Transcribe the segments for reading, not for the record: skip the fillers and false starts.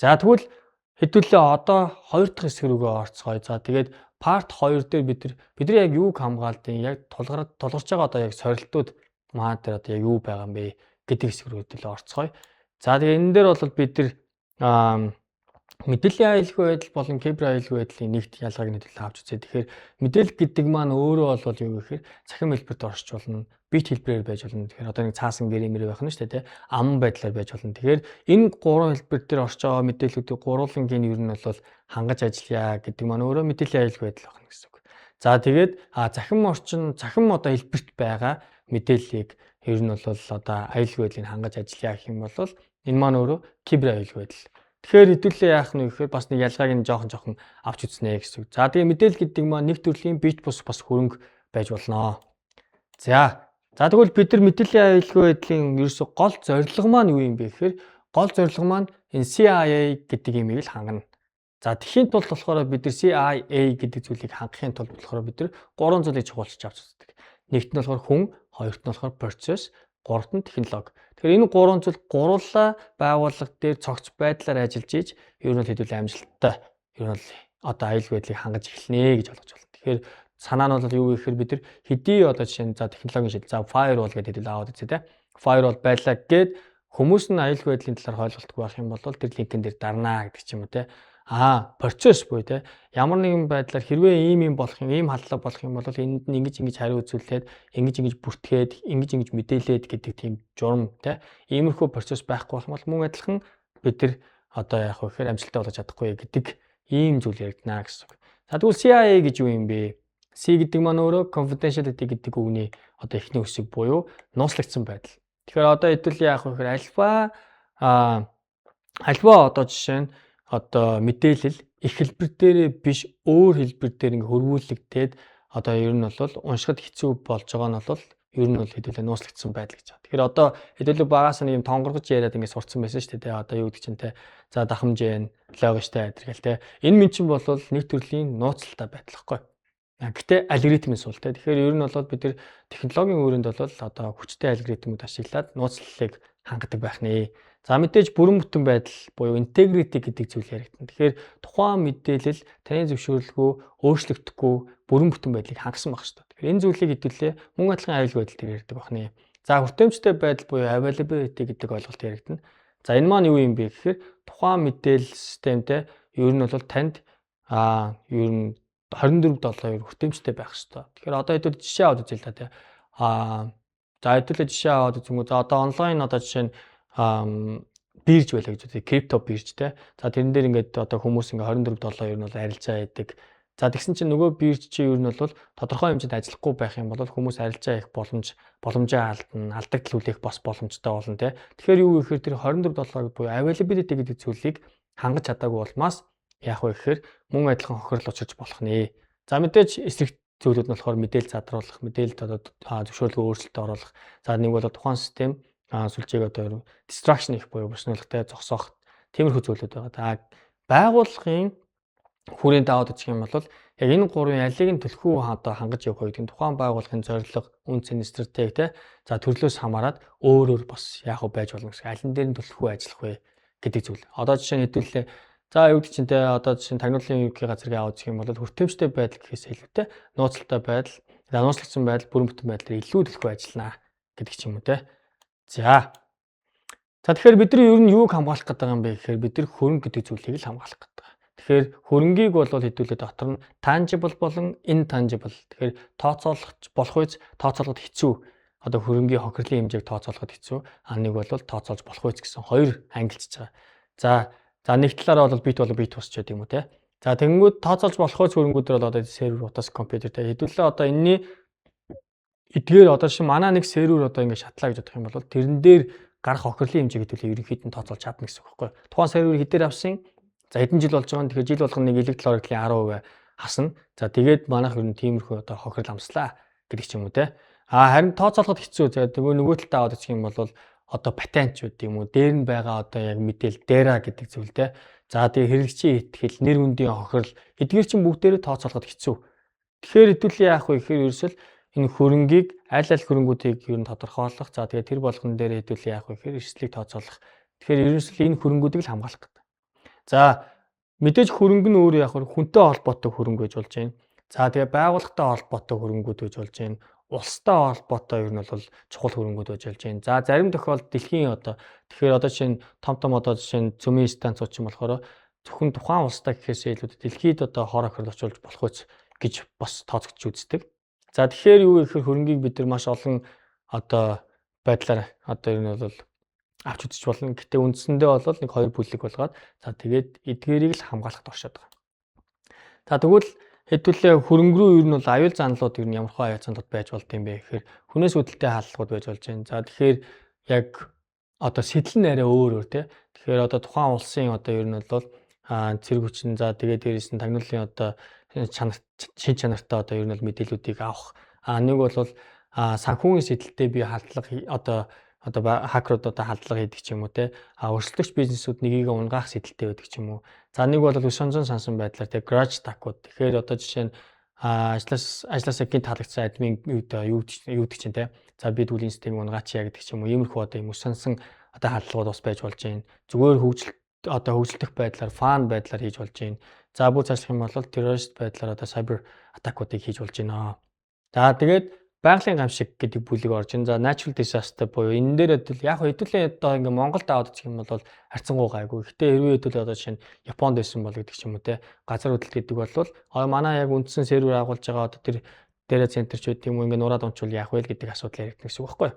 За тэгвэл хэдүүлээ одоо 2 дахь хэсэг рүүгээ орцгоё. За тэгээд part 2 дээр бид нар яг юуг хамгаалдаг, яг тулгарч байгаа одоо яг сорилтууд маа дээр одоо яг юу байгаа юм бэ гэдэг хэсэг рүү хэдүүлээ орцгоё. За тэгээд энэ дээр бол бид нар мэдээллийн аюулгүй байдал болон кибер аюулгүй байдлын нэгт ялгааг нэрлэлээ авч үзье. Тэгэхээр мэдээлэл гэдэг маань өөрөө бол юу гэхээр цахим хэлбэрт оршиж болно, бит хэлбэрээр байж болно. Тэгэхээр одоо нэг цаасан гэрэмэр байх нь шүү дээ, аман байдлаар байж болно. Тэгэхээр энэ гурван хэлбэр дээр оршиж байгаа мэдээллүүдийг гурвангийн ер нь бол хангаж ажиллая гэдэг маань өөрөө мэдээллийн аюулгүй байдал байна гэсэн үг. За тэгээд цахим одоо хэлбэрт байгаа мэдээллийг ер нь бол одоо аюулгүй байдлыг хангаж ажиллая гэх юм бол энэ маань өөрөө кибер аюулгүй байдал. Тэгэхээр хэдүүлээ яах нь гэхээр бас нэг ялгааг нь жоохон авч үзнэ гэсэн үг. За тэгээ мэдээлэл гэдэг маань нэг төрлийн бит бас хөрөнгө байж болно. За тэгвэл бид нар мэдээллийн аюулгүй байдлын ерөөсө гол зорилго маань юу юм бэ гэхээр гол зорилго маань энэ CIA гэдэг имийг л хангана. За тэхийн тулд болохоор бид нар CIA гэдэг зүйлийг хангахын тулд болохоор бид нар 3 зүйлийг чухалчилж авч үздэг. Нэгт нь болохоор хүн, хоёрт нь болохоор процесс, гуравт нь технологи. Тэгэхээр энэ 3 зүйл гурлаа байгууллага дээр цогц байдлаар ажиллаж ийж ер нь хэдүүл амжилттай ер нь одоо аюулгүй байдлыг хангаж эхэлнэ гэж ойлгож байна. Тэгэхээр санаа нь бол юу гэхээр бид нар хэдий одоо жишээ нь за технологийн шил за firewall гэдэг хэдүүл аваад үзье те. Firewall байлаа гэд хүмүүс нь аюулгүй байдлын талаар ойлголтгүй байх юм бол тэр линкэн дээр дарнаа гэдэг ч юм уу те. Процесс буюу те ямар нэгэн байдлаар хэрвээ ийм болох юм, ийм хадлага болох юм бол энд нь ингэж хариу үзүүлээд, ингэж бүртгээд, ингэж мэдээлээд гэдэг тийм журам те. Иймэрхүү процесс байхгүй болох бол мөн адилхан бид нар одоо яах вэ гэхээр амжилттай болж чадахгүй гэдэг ийм зүйл яригдана гэсэн үг. За тэгвэл CIA гэж юу юм бэ? C гэдэг маань өөрөө confidentiality гэдэг үгний одоо эхний үсэг буюу нууцлагдсан байдал. Тэгэхээр одоо хэдүүл яах вэ гэхээр альва одоо жишээ нь одоо мэдээлэл их хэлбэр дээрээ биш өөр хэлбэр дээр ингээ хөрвүүлэгдээд одоо ер нь бол уншихад хэцүү болж байгаа нь бол ер нь бол хэдүүлээ нууцлагдсан байдал гэж байна. Тэгэхээр одоо хэдүүлээ багаас нэг юм тонгоргож яриад ингээ сурцсан байсан шүү дээ. Одоо юу гэдэг чинь те за дахамжийн логиштай адэргэл те. Энэ минь чинь бол нэг төрлийн нууцлалтай байдал байхгүй. Гэтэ алгоритмын сул те. Тэгэхээр ер нь бол бид нар технологийн өрөөнд бол одоо хүчтэй алгоритмууд ашиглаад нууцлалыг хангадаг байх нэ. За мэдээж бүрэн бүтэн байдал буюу integrity гэдэг зүйл яригдана. Тэгэхээр тухайн мэдээлэл таны зөвшөөрлөгөө өөрчлөгдөхгүй бүрэн бүтэн байдлыг хангасан байх шүү дээ. Тэгэхээр энэ зүйлийг хэдүүлээ мөн адилхан аюулгүй байдал дээр ярьдаг байх нэ. За хүртээмжтэй байдал буюу availability гэдэг ойлголт яригдана. За энэ маань юу юм бэ гэхээр тухайн мэдээлэл системтэй ер нь бол танд ер нь 24/7 хүртээмжтэй байх шүү дээ. Тэгэхээр одоо хэдүүл жишээ аваад үзье л да тий. За хэдүүлээ жишээ аваад үзмүү. За одоо онлайн одоо жишээ нь бирж байлаа гэж үү, крипто бирж те. За тэрэн дээр ингээд одоо хүмүүс ингээ 24/7 ер нь бол арилжаа хийдэг. За тэгсэн чинь нөгөө бирж чи ер нь бол тодорхой хэмжээнд ажиллахгүй байх юм бол хүмүүс арилжаа хийх боломжоо алдна, алдагдал хүлээх бас боломжтой болно те. Тэгэхээр юу гэхээр тэр 24/7 буюу availability гэдэг зүйлийг хангаж чадаагүй болмаас яах вэ гэхээр мөн адилхан хохирол учирч болох нэ. За мэдээж эсрэг зүйлүүд нь болохоор мэдээлэл задруулах, мэдээлэлд одоо зөвшөөрлөгөө өөрчлөлтөд оруулах. За нэг бол тухайн систем сүлжээг одоо distraction их буюу босноолохтой зогсоох тиймэрхүү зүйлүүд байгаа. Байгууллагын хүрээнд аваад үзэх юм бол яг энэ гурвын алийг нь төлхөө одоо хангаж явах гэдэг нь тухайн байгууллагын зорилго, үн цэн, стратеги те. За төрлөөс хамаарат өөр бас яах вэ байж болно гэсэн. Алин дээр нь төлхөө ажиллах вэ гэдэг зүйл. Одоо жишээ нь хэдүүлээ за юу гэдэг чинь те одоо жишээ нь тагнуулын ерөнхий газрыг аваад үзэх юм бол хүртээмжтэй байдал гэхээс илүүтэй нууцлалтай байдал, нууцлагдсан байдал, бүрэн бүтэн байдлаар илүү төлхөө ажиллана гэдэг ч юм уу те. За тэгэхээр бид нар ер нь юуг хамгаалах гэдэг юм бэ гэхээр бид нар хөрөнгө гэдэг зүйлийг л хамгаалах гэдэг. Тэгэхээр хөрөнгийг бол хэдүүлээ дотор нь tangible болон intangible. Тэгэхээр тооцоолох болох үз тооцоолоход хэцүү. Одоо хөрөнгийн хохирлын хэмжээг тооцоолоход хэцүү. Нэг бол тооцоолж болох үз гэсэн хоёр ангилж байгаа. За нэг талаараа бол бит босч байдаг юм уу те. За тэгэнгүүт тооцоолж болох үз хөрөнгүүдэр бол одоо сервер утас компьютертэй хэдүүлээ одоо энэний эдгээр одоо шин манай нэг сервер одоо ингэ шатлаа гэж бодох юм бол тэрэн дээр гарах хохирлын хэмжээ хэдүүлээ ерөнхийд нь тооцоолж чадна гэсэн үг байхгүй. Тухайн сервер хэдээр авсан. За хэдэн жил болж байгаа нь тэгэхээр жил болгоно нэг электр хөрөнгөний 10% хасна. За тэгээд манайх ер нь тиймэрхүү одоо хохирол амслаа гэдэг ч юм уу те. Харин тооцоолоход хэцүү. За нөгөө талдаа аваад үзэх юм бол одоо патент ч үгүй юм уу. Дээр нь байгаа одоо яг мэдээл дээра гэдэг зүйл те. За тэгээд хэрэглэгчийн итгэл, нэр хүндийн хохирол эдгээр чинь бүгдээрээ тооцоолоход хэцүү. Тэгэхээр хэдүүлээ яах вэ гэхээр ерөөсөл энэ хөрөнгийг аль хөрөнгүүдийг ер нь тодорхойлох. За тэгээд тэр болгон дээр хэдүүлээ яах вэ гэхээр эрсдлийг тооцоолох. Тэгэхээр ерөөсөл энэ хөрөнгүүдийг л хамгаалах гэдэг. За мэдээж хөрөнгө нь өөр яг хүнтэй холбоотой хөрөнгө гэж болж байна. За тэгээ байгууллагатай холбоотой хөрөнгүүд гэж болж байна. Улстай холбоотой ер нь бол чухал хөрөнгүүд гэж болж байна. За зарим тохиолдолд дэлхийн тэгэхээр жишээ нь том жишээ нь цөмийн станцууд ч юм болохоор зөвхөн тухайн улстай гэхээсээ илүү дэлхийд хор ахирал очуулж болох үс гэж бас тооцогдож үздэг. За тэгэхээр юу гэхээр хөрөнгийг бид нар маш олон байдлаар ер нь бол авч үзэж болно. Гэтэ үндсэндээ бол нэг хоёр бүлэг болгоод за тэгээд эдгээрийг л хамгаалахд оршоод байгаа. За тэгвэл хэдүүлээ хөрөнгө рүү ер нь бол аюул заналууд ер нь ямар хөө аюул заналууд байж болд юм бэ гэхээр хүнээс үүдэлтэй хааллууд байж болж байна. За тэгэхээр яг сэтэл нь арай өөр тий. Тэгэхээр тухайн улсын ер нь бол цэрэг хүчин за тэгээд дээрээс нь тагнуулын шин чанартай ер нь бол мэдээллүүдийг авах. Нэг бол санхүүгийн сэтэл би халдлага хакерууд халдлага хийдэг ч юм уу те өрсөлдөгч бизнесүүд нэгийг унгаах сэдэлтэй байдаг ч юм уу. За нэг бол өшөнзөн сансан байдлаар те grudge attack-ууд. Тэгэхээр жишээ нь ажлаасаа гинт халагдсан админ юу гэдэг чинь те. За би түүлийн системийг унгаач яа гэдэг ч юм уу. Иймэрхүү юм өшөнсөн халдлагууд бас байж болж байна. Зүгээр хөгжөлдөх байдлаар фан байдлаар хийж болж байна. За бүр цаашлах юм бол terrorist байдлаар cyber attack-уудыг хийж болж байна. За тэгээд байгалийн гамшиг гэдэг бүлэг орж ин. За natural disaster буюу энэ дээр яг хэдүүлээ ингээ Монголд аваад үзэх юм бол харьцангуй гайгүй. Гэтэ хэрвээ хэдүүлээ жишээ нь Японд байсан бол гэдэг ч юм уу те. Газар хөдлөлт гэдэг бол манай яг үндсэн сервер агуулж байгаа тэр дата центр ч гэдэг юм уу ингээ нураад унчвал яах вэ гэдэг асуудал яригдана гэсэн үг байхгүй.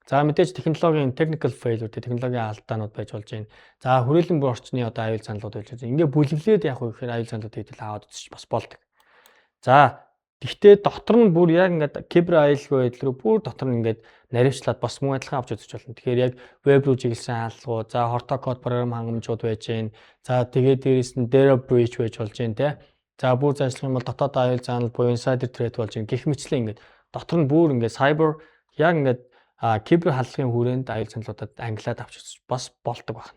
За мэдээж технологийн technical failure технологийн алдаанууд байж болж байна. За хүрээлэн бүр орчны аюул заналууд байж байна. Ингээ бүлэглээд яах вэ гэхээр аюул заналууд хэдүүл аваад үзчих бас болдог. За гэхдээ дотор нь бүр яг ингээд кибер аюулгүй байдал руу бүр дотор нь ингээд наривчлаад бас мөн адилхан авч үзэж болно. Тэгэхээр яг веб руу чиглэсэн хаалгуу, за хортой код програм хангамжууд байж гэн. За тэгээд дээрээс нь data breach байж болж гэн те. За бүр заашлах юм бол дотоод аюул заанал буюу insider threat болж гэн. Гэх мэтлээ ингээд дотор нь бүр ингээд cyber яг ингээд кибер халдлагын хүрээнд аюул заналуудад ангилаад авч үзэж бас болдог байна.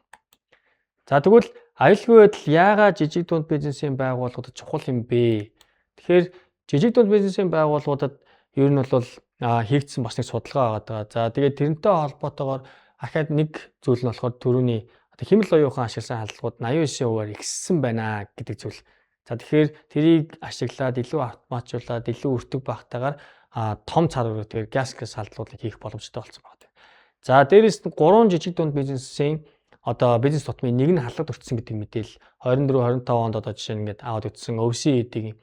За тэгвэл аюулгүй байдал яагаад жижиг дунд бизнесийн байгууллагуудад чухал юм бэ? Тэгэхээр жижиг дунд бизнесийн байгууллагуудад ер нь бол хийгдсэн бас нэг судалгаа байгаа. За тэгээд тэрнтэй холбоотойгоор ахаад нэг зүйл нь болохоор түрүүний хэмэл оюухан ашигласан халдлагууд 89%-аар ихссэн байна гэдэг зүйл. За тэгэхээр тэрийг ашиглаад илүү автоматжуулаад илүү өртөг багтаагаар том цар өрөө тэгэхээр газ халдлагуудыг хийх боломжтой болсон байна. За дээрээс нь 3 жижиг дунд бизнесийн бизнес тутмын нэг нь халдлагад өртсөн гэдэг мэдээлэл 24-25 онд жишээ нь ингээд аваад үзсэн OECD-ийн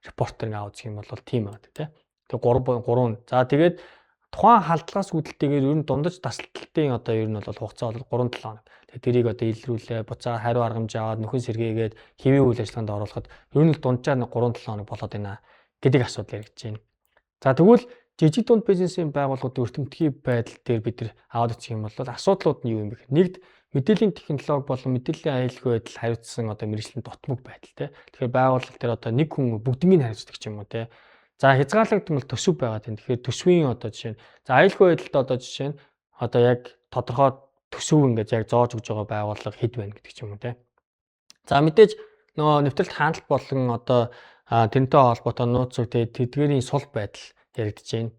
репортер аваад үзэх юм бол тийм байна тий. Тэгээ 3. За тэгээд тухайн халдлагаас үүдэлтэйгээр ер нь дундаж тасалталтын ер нь бол хугацаа бол 3-7 хоног. Тэгээ тэрийг илрүүлээ, буцаага хариу аргамж аваад нөхөн сэргээгээд хэвийн үйл ажиллагаанд оруулахад ер нь дунджаар 3-7 хоног болоод байна гэдэг асуудал яригдж байна. За тэгвэл жижиг дунд бизнесийн байгууллагуудын өртөмтгий байдал дээр бид нар аваад үзэх юм бол асуудлууд нь юу юм бэ? Нэгд мэдээллийн технологи болон мэдээллийн аюулгүй байдал хариуцсан мэргэжлийн дутмаг байдал тий. Тэгэхээр байгууллага дээр нэг хүн бүгднийг хариуцдаг ч юм уу тий. За хязгаарлагдсан бол төсөв байгаа тийм. Тэгэхээр төсвийн жишээ нь за аюулгүй байдалд жишээ нь яг тодорхой төсөв ингээд яг зоож өгж байгаа байгууллага хэд байна гэдэг ч юм уу тий. За мэдээж нэвтрэлт хаалт болон тэрнтэй холбоотой нууц зүй тэдгээрийн сул байдал яригдж байна.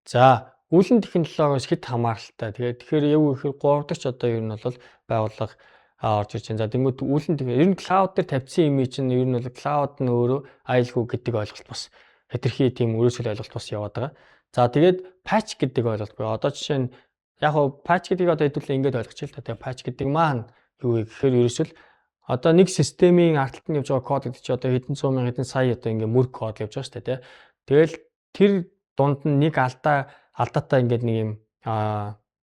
За үүлэн технологиос хэд хамааралтай. Тэгэхээр яг ихээр 3 дахь ер нь бол байгууллага орж ирж байна. За тэнгуут үүлэн ер нь клауд дээр тавьсан юм чинь ер нь бол клауд нь өөрөө аюулгүй гэдэг ойлголт бас хэтэрхий тийм өрөөсгөл ойлголт бас яваад байгаа. За тэгээд patch гэдэг ойлголт буюу жишээ нь яг patch гэдгийг хэдүүлээ ингэж ойлгочих л та. Тэгээд patch гэдэг маань юу вэ гэхээр ерөөсөл нэг системийн арталт нь явж байгаа код гэдэг чи хэдэн 100 мянган хэдэн сая ингээ мөр код явж байгаа шүү дээ тий. Тэгэл тэр дунд нь нэг алдаатай ингээд нэг юм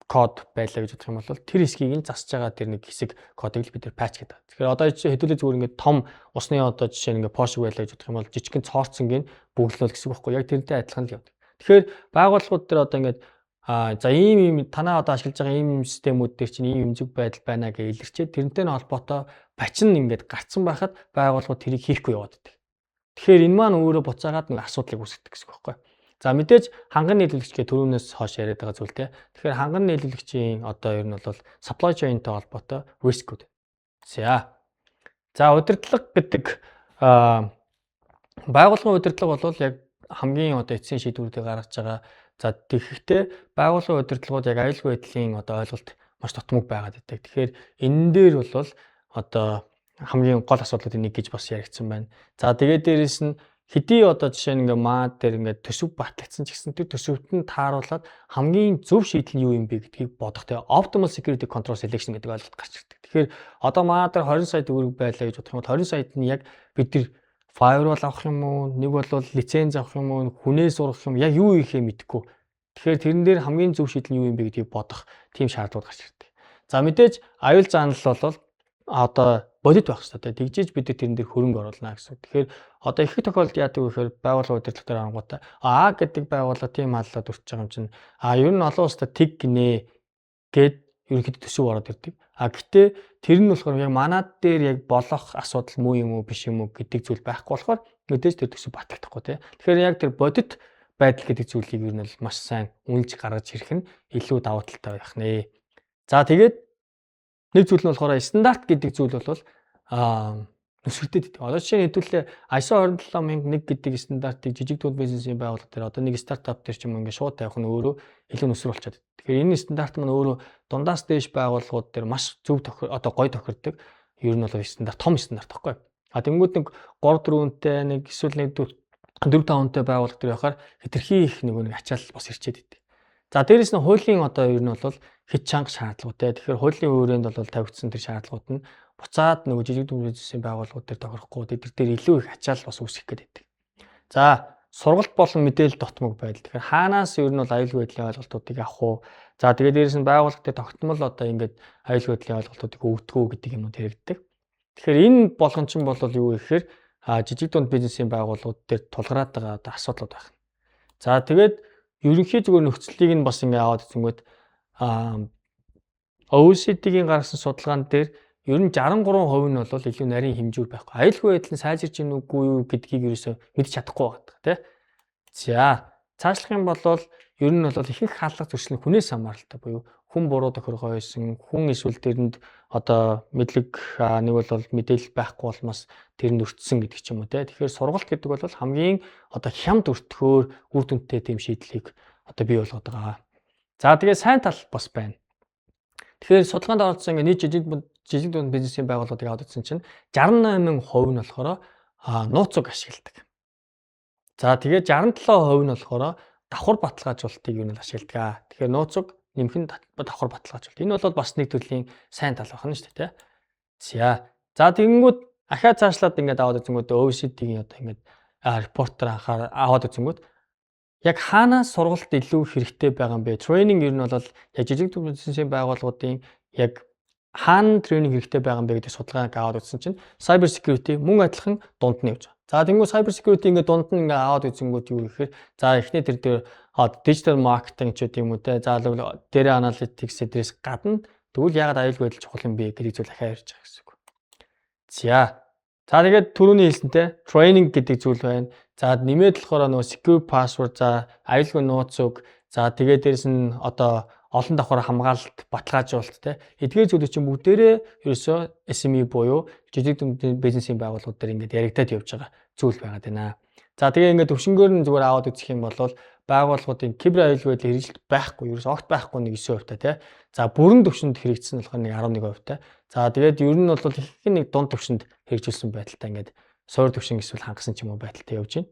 код байлаа гэж бодох юм бол тэр хэсгийг нь засаж байгаа тэр нэг хэсэг кодыг л бид нэр patch гэдэг. Тэгэхээр хэдүүлээ зүгээр ингээд том усны жишээ нь ингээд Porsche байлаа гэж бодох юм бол жижигхэн цоорцонгийн бүглэл гэсэн үг байхгүй яг тэрнтэй адилхан л явдаг. Тэгэхээр байгууллагууд дээр ингээд за ийм танаа ашиглаж байгаа ийм системүүд дээр чинь ийм зүг байдал байна гэж илэрчээд тэрнтэй холбоотой patch нь ингээд гарцсан байхад байгууллагууд тэрийг хийхгүй яваад байдаг. Тэгэхээр энэ маань өөрөө буцаагаад нэг асуудлыг үүсгэдэг гэсэн үг байхгүй. За мэдээж ханган нийлүүлэгч гэх төрөөс хойш яриад байгаа зүйл те. Тэгэхээр ханган нийлүүлэгчийн ер нь бол supply chain-тэй холбоотой рискүүд. За удирдлага гэдэг байгууллагын удирдлага бол яг хамгийн эцсийн шийдвэрүүдийг гаргаж байгаа. За тэгэхдээ байгууллагын удирдлагууд яг аюулгүй байдлын ойлголт маш тутмаг байгаад байдаг. Тэгэхээр энэ дээр бол одоо хамгийн гол асуудлуудын нэг гэж бас яригдсан байна. За тэгээд дээрэс нь хэдий одоо жишээ нь ингээ маад дээр ингээ төсөв батлагдсан ч гэсэн тэр төсөвт нь тааруулаад хамгийн зөв шийдэл нь юу юм бэ гэдгийг бодох те optimal security control selection гэдэг ойлголт гарч ирдэг. Тэгэхээр одоо маад дээр 20 сая төгрөг байлаа гэж бодох юм бол 20 саяд нь яг бид нар firewall авах юм уу, нэг бол лиценз авах юм уу, хүнээс урах юм яг юу ихээ мэдэхгүй. Тэгэхээр тэрэн дээр хамгийн зөв шийдэл нь юу юм бэ гэдгийг бодох тийм шаардлага гарч ирдэг. За мэдээж аюул заанал бол одоо бодит байх хэрэгтэй. Тэгжиж бид тэрэн дээр хөрөнгө оруулна гэсэн. Тэгэхээр одоо их тохиолдолд яадаг вэ гэхээр байгууллага удирдлага дээр харангуйтай А гэдэг байгууллага тийм хааллаад өртөж байгаа юм чинь ер нь олон улсад тэг гинэ гэд ерөнхийдөө төсөв ороод ирдэг. Гэхдээ тэр нь болохоор яг манад дээр яг болох асуудал муу юм уу биш юм уу гэдэг зүйл байхгүй болохоор мэдээж тэр төсөв батлагдахгүй тий. Тэгэхээр яг тэр бодит байдал гэдэг зүйлийг ер нь маш сайн үнэлж гаргаж ирэх нь илүү давуу талтай байх нэ. За тэгээд нэг зүйл нь болохоор стандарт гэдэг зүйл бол нөхцөлтэй. Одоо жишээ нь хэдүүлээ ISO 27001 гэдэг стандартыг жижиг дунд бизнесийн байгууллага дээр одоо нэг стартап дээр ч юм ингээд шууд тавих нь өөрөө илүү нөхцөл болчиход байна. Тэгэхээр энэ стандарт маань өөрөө дундаас дээш байгууллагууд дээр маш зөв одоо гоё тохирдог. Ер нь бол стандарт том стандарт байхгүй. Тэнгүүд нэг 3-4 үнэтэй нэг эсвэл нэг 4-5 үнэтэй байгууллага дээр байхаар хэтэрхий их нэг ачаал бас ирчээд идэв. За дээрэс нь хуулийн одоо ер нь бол хэд чанга шаардлагатай. Тэгэхээр хуулийн хүрээнд бол тавигдсан тэр шаардлагууд нь буцаад нөгөө жижиг дунд бизнесийн байгууллагууд дээр тохирохгүй тэд дээр илүү их ачаал бас үүсэх гэдэг. За сургалт болон мэдээлэл дотмог байдал. Тэгэхээр хаанаас ер нь бол аюулгүй байдлын ойлголтуудыг авах уу? За тэгээд дээрэс нь байгууллага дээр тогтмол одоо ингээд аюулгүй байдлын ойлголтуудыг өгдөг үү гэдэг юмнууд хэрэгддэг. Тэгэхээр энэ болгон чинь бол юу гэхээр жижиг дунд бизнесийн байгууллагууд дээр тулгараад байгаа одоо асуудлууд байна. За тэгээд ерөнхий зүгээр нөхцөлийг нь бас ингээд аваад үзэнгүүт OECD-гийн гаргасан судалгаан дээр ер нь 63% нь бол илүү нарийн хэмжүүр байхгүй. Аюулгүй байдал нь сайжирч ийн үгүй юу гэдгийг ерөөсөө мэдчих чадахгүй байгаа тийм. За цаашлах юм бол ер нь бол ихэнх хаалга зөрчил нь хүнээс хамааралтай буюу хүн буруу тохиргоо байсан, хүн эсвэл тэрэнд одоо мэдлэг нэг бол мэдээлэл байхгүй болмоос тэрэнд өртсөн гэдэг ч юм уу тийм. Тэгэхээр сургалт гэдэг бол хамгийн одоо хямд өртгөөр үр дүнтэй тийм шийдлийг одоо бий болгоод байгаа. За тэгээ сайн тал бас байна. Тэгэхээр судалгаанд оролцсон ингээ нийт жижиг дунд бизнесийн байгууллагуудыг аваад үзсэн чинь 68% нь болохоор нууцуг ашигладаг. За тэгээд 67% нь болохоор давхар баталгаажуулалтыг юу нь ашигладаг. Тэгэхээр нууцуг нэмхэн давхар баталгаажуулалт. Энэ бол бас нэг төрлийн сайн тал байна шүү дээ, тий. За тэгэнгүүт ахаа цаашлаад ингээд аваад үзэнгүүт OECD-ийн одоо ингээд репортер аваад үзэнгүүт яг хаанаас сургалт илүү хэрэгтэй байгаа юм бэ? Тренинг ер нь бол яг жижиг дунд бизнесийн байгууллагуудын яг хаана тренинг хэрэгтэй байгаа юм бэ гэдэг судалгааг аваад үзсэн чинь cyber security мөн адилхан дунд нь явж байгаа. За тэгвэл cyber security ингээд дунд нь ингээд аваад үзэнгүүт юу гэхээр за эхний тэр дээр digital marketing ч гэдэг юм уу те. За data analytics дээрээс гадна тэгвэл яагаад аюулгүй байдал чухал юм бэ гэдэг зүйл ахаа ярьж байгаа гэсэн үг. За тэгээд түрүүний хэлсэнтэй training гэдэг зүйл байна. За нэмээд болохоор нөгөө secure password, за аюулгүй нууцуг, за тэгээд дээрэс нь одоо олон давхар хамгаалалт, баталгаажуулалт те. Эдгээр зүйлүүд чинь бүгдээрээ ерөөсөө SME буюу жижиг дунд бизнесийн байгууллагууд дээр ингээд яригдаад явж байгаа зүйл байгаад байна. За тэгээ ингээд төвшнгөөр нь зүгээр аваад үзэх юм бол байгууллагуудын кибер аюулгүй байдлын хэрэгжилт байхгүй, ерөөсөө огт байхгүй нэг 9% те. За бүрэн төвшөнд хэрэгжсэн болохоор нэг 11%. За тэгээд ер нь бол их нэг дунд төвшөнд хэрэгжүүлсэн байдалтай ингээд суур төвшин эсвэл хангасан ч юм уу байдалтай явж байна.